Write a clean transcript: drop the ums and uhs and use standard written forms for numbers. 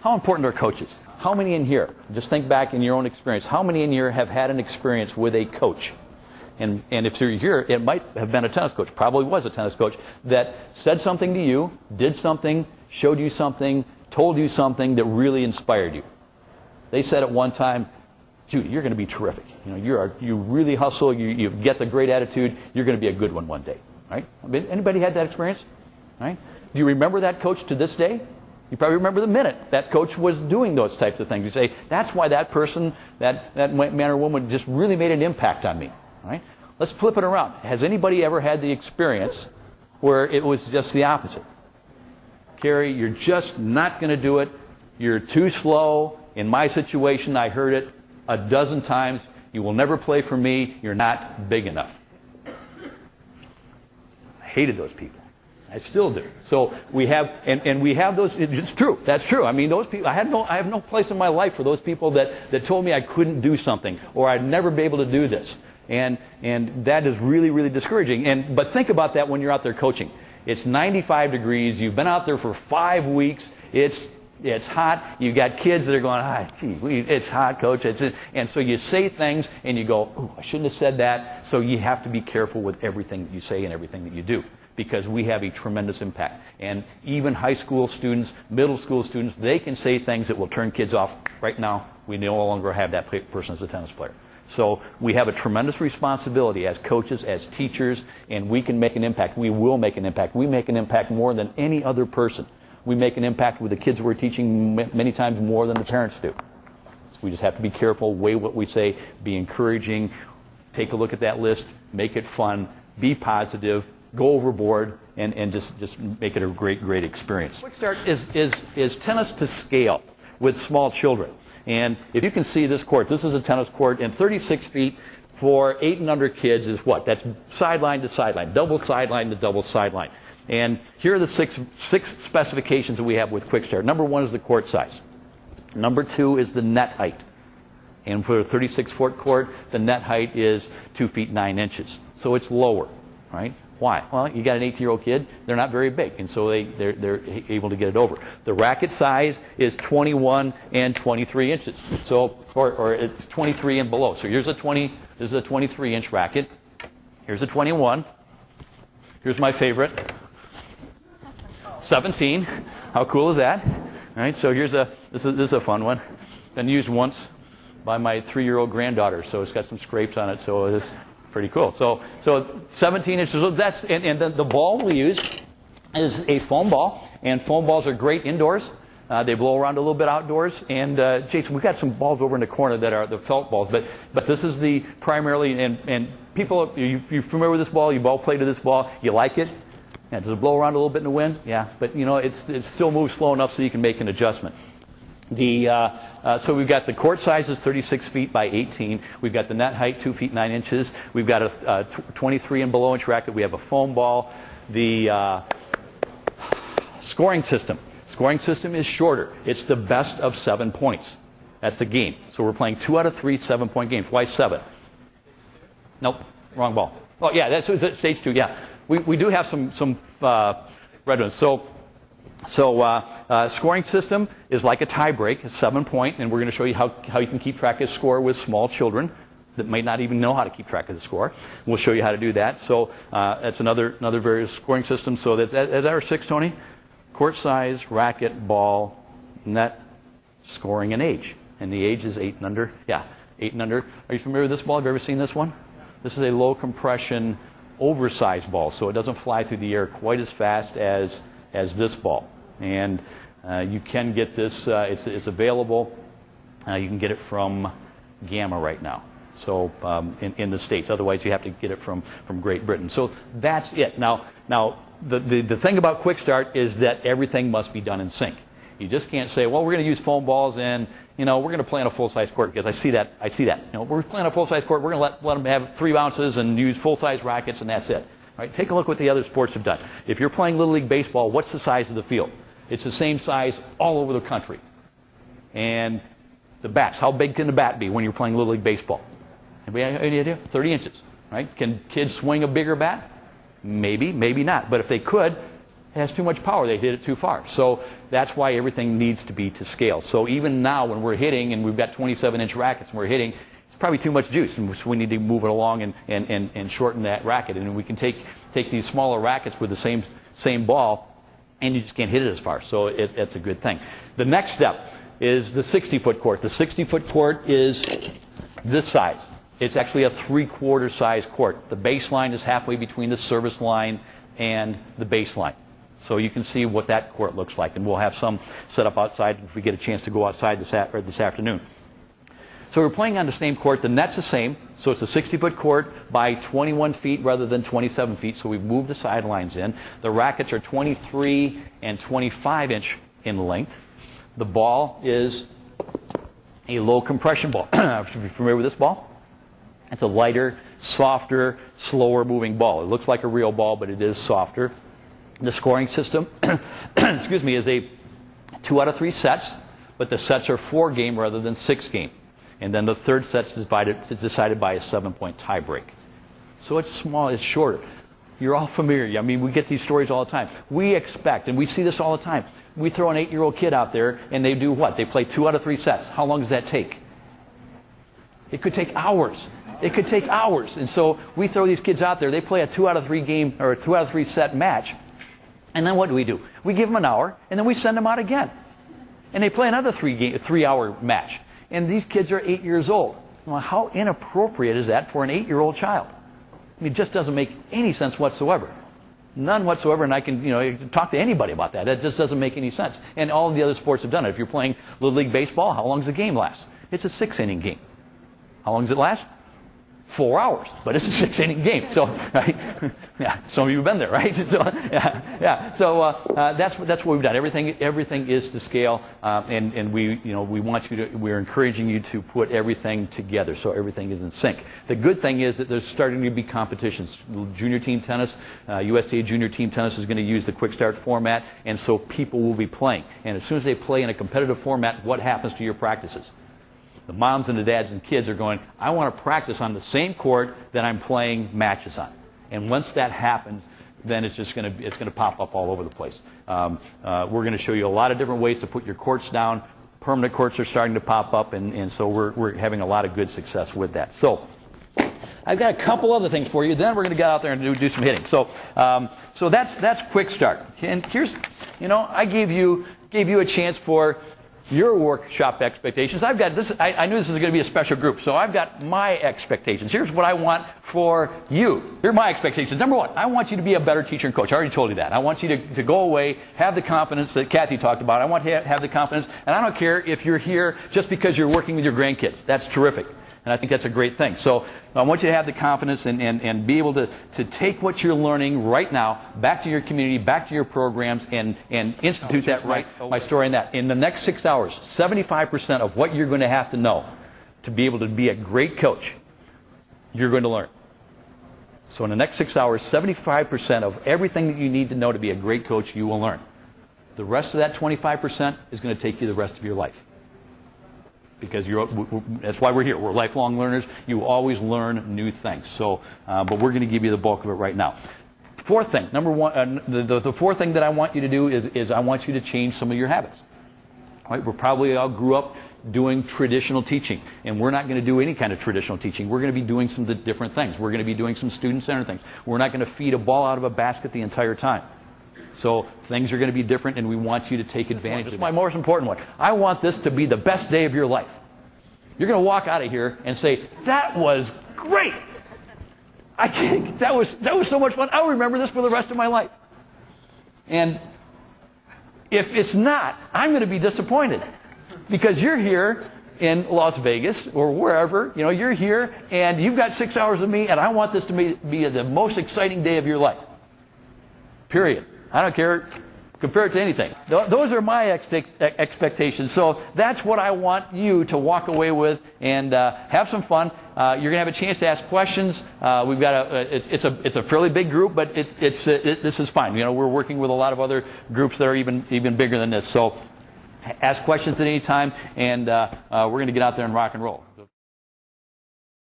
How important are coaches? How many in here, just think back in your own experience, how many in here have had an experience with a coach? And if you're here, it might have been a tennis coach, probably was a tennis coach, that said something to you, did something, showed you something, told you something that really inspired you. They said at one time, Judy, you're going to be terrific. You really hustle, you get the great attitude, you're going to be a good one day. Right? Anybody had that experience? Right? Do you remember that coach to this day? You probably remember the minute that coach was doing those types of things. You say, that's why that person, that man or woman just really made an impact on me. Right? Let's flip it around. Has anybody ever had the experience where it was just the opposite? Carrie, you're just not going to do it. You're too slow. In my situation, I heard it a dozen times. You will never play for me. You're not big enough. I hated those people. I still do. So we have, and we have those. It's true. That's true. I mean, those people. I have no place in my life for those people that told me I couldn't do something or I'd never be able to do this. And that is really, really discouraging. But think about that when you're out there coaching. It's 95 degrees. You've been out there for 5 weeks. It's hot. You've got kids that are going, gee, it's hot, coach. And so you say things and you go, ooh, I shouldn't have said that. So you have to be careful with everything that you say and everything that you do, because we have a tremendous impact. And even high school students, middle school students, they can say things that will turn kids off. Right now, we no longer have that person as a tennis player. So we have a tremendous responsibility as coaches, as teachers, and we can make an impact. We will make an impact. We make an impact more than any other person. We make an impact with the kids we're teaching many times more than the parents do. So we just have to be careful, weigh what we say, be encouraging, take a look at that list, make it fun, be positive, go overboard, and just make it a great experience. Quick Start is tennis to scale with small children. And if you can see this court, this is a tennis court, and 36 feet for 8 and under kids is what? That's sideline to sideline, double sideline to double sideline. And here are the six specifications that we have with Quick Start. Number 1 is the court size. Number 2 is the net height. And for a 36-foot court, the net height is 2 feet 9 inches. So it's lower, right? Why? Well, you got an 18-year-old kid, they're not very big, and so they're able to get it over. The racket size is 21 and 23 inches. So, or it's 23 and below. So here's a 23-inch racket. Here's a 21. Here's my favorite. 17. How cool is that? All right, so this is a fun one. Been used once by my 3-year-old granddaughter, so it's got some scrapes on it, so it's pretty cool. So 17 inches. So that's and then the ball we use is a foam ball, and foam balls are great indoors. They blow around a little bit outdoors. And Jason, we've got some balls over in the corner that are the felt balls, but this is the primarily and people, you're familiar with this ball? You've all played with this ball. You like it? Yeah, does it blow around a little bit in the wind? Yeah, but it still moves slow enough so you can make an adjustment. So we've got the court size is 36 feet by 18. We've got the net height 2 feet 9 inches. We've got a 23 and below inch racket. We have a foam ball. The scoring system. Scoring system is shorter. It's the best of 7 points. That's the game. So we're playing 2 out of 3 7-point games. Why 7? Nope, wrong ball. Oh yeah, that's stage 2. Yeah, we do have some red ones. So scoring system is like a tie break, a 7-point, and we're going to show you how you can keep track of score with small children that may not even know how to keep track of the score. We'll show you how to do that. So that's another various scoring system. So that's our 6, Tony. Court size, racket, ball, net, scoring, and age. And the age is 8 and under. Yeah, 8 and under. Are you familiar with this ball? Have you ever seen this one? This is a low compression, oversized ball, so it doesn't fly through the air quite as fast as this ball. And you can get this, it's available. You can get it from Gamma right now, so in the States. Otherwise, you have to get it from Great Britain. So that's it. Now the thing about Quick Start is that everything must be done in sync. You just can't say, well, we're going to use foam balls and we're going to play on a full-size court, because I see that. We're playing on a full-size court. We're going to let them have 3 bounces and use full-size rackets, and that's it. Right? Take a look what the other sports have done. If you're playing Little League Baseball, what's the size of the field? It's the same size all over the country. And the bats, how big can the bat be when you're playing Little League Baseball? Anybody have any idea? 30 inches. Right? Can kids swing a bigger bat? Maybe, maybe not. But if they could, It has too much power. They hit it too far. So that's why everything needs to be to scale. So even now when we're hitting, and we've got 27-inch rackets and we're hitting, it's probably too much juice, and so we need to move it along and shorten that racket. And we can take these smaller rackets with the same ball, and you just can't hit it as far. So it's a good thing. The next step is the 60-foot court. The 60-foot court is this size. It's actually a 3/4 size court. The baseline is halfway between the service line and the baseline. So you can see what that court looks like. And we'll have some set up outside if we get a chance to go outside this afternoon. So we're playing on the same court. The net's the same. So it's a 60-foot court by 21 feet rather than 27 feet. So we've moved the sidelines in. The rackets are 23 and 25-inch in length. The ball is a low compression ball. Are you familiar with this ball? It's a lighter, softer, slower moving ball. It looks like a real ball, but it is softer. The scoring system excuse me, is a 2 out of 3 sets, but the sets are 4-game rather than 6-game. And then the third set is decided by a 7-point tie break. So it's small, it's shorter. You're all familiar. I mean, we get these stories all the time. We expect, and we see this all the time, we throw an 8-year-old kid out there, and they do what? They play 2 out of 3 sets. How long does that take? It could take hours. It could take hours. And so we throw these kids out there, they play a 2 out of 3 game, or a 2 out of 3 set match, and then what do? We give them an hour, and then we send them out again. And they play another 3-hour match. And these kids are 8 years old. Well, how inappropriate is that for an 8-year-old child? I mean, it just doesn't make any sense whatsoever. None whatsoever, and I can talk to anybody about that. That just doesn't make any sense. And all of the other sports have done it. If you're playing Little League Baseball, how long does the game last? It's a 6-inning game. How long does it last? 4 hours, but it's a 6-inning game. So, right? Yeah, some of you have been there, right? So, yeah. So that's what we've done. Everything is to scale, and we're encouraging you to put everything together so everything is in sync. The good thing is that there's starting to be competitions. Junior team tennis, USTA junior team tennis is going to use the quick start format, and so people will be playing. And as soon as they play in a competitive format, what happens to your practices? The moms and the dads and kids are going, I want to practice on the same court that I'm playing matches on. And once that happens, then it's going to pop up all over the place. We're going to show you a lot of different ways to put your courts down. Permanent courts are starting to pop up, and so we're having a lot of good success with that. So I've got a couple other things for you. Then we're going to get out there and do some hitting. So that's quick start. And here's, I gave you a chance for your workshop expectations. I've got this. I knew this was going to be a special group, so I've got my expectations. Here's what I want for you. Here are my expectations. Number one, I want you to be a better teacher and coach. I already told you that. I want you to go away, have the confidence that Kathy talked about. I want you to have the confidence, and I don't care if you're here just because you're working with your grandkids. That's terrific. And I think that's a great thing. So I want you to have the confidence and be able to take what you're learning right now back to your community, back to your programs, and institute that right. My story on that. In the next 6 hours, 75% of what you're going to have to know to be able to be a great coach, you're going to learn. So in the next 6 hours, 75% of everything that you need to know to be a great coach, you will learn. The rest of that 25% is going to take you the rest of your life. Because that's why we're here. We're lifelong learners. You always learn new things. So, but we're going to give you the bulk of it right now. Fourth thing, number one, the fourth thing that I want you to do is I want you to change some of your habits. Right? We probably all grew up doing traditional teaching, and we're not going to do any kind of traditional teaching. We're going to be doing some different things. We're going to be doing some student-centered things. We're not going to feed a ball out of a basket the entire time. So things are going to be different, and we want you to take advantage of it. This is my most important one. I want this to be the best day of your life. You're going to walk out of here and say, that was great. That was so much fun. I'll remember this for the rest of my life. And if it's not, I'm going to be disappointed. Because you're here in Las Vegas or wherever, you're here, and you've got 6 hours with me, and I want this to be the most exciting day of your life. Period. I don't care. Compare it to anything. Those are my expectations. So that's what I want you to walk away with and have some fun. You're going to have a chance to ask questions. We've got it's a fairly big group, but this is fine. We're working with a lot of other groups that are even bigger than this. So ask questions at any time, and we're going to get out there and rock and roll.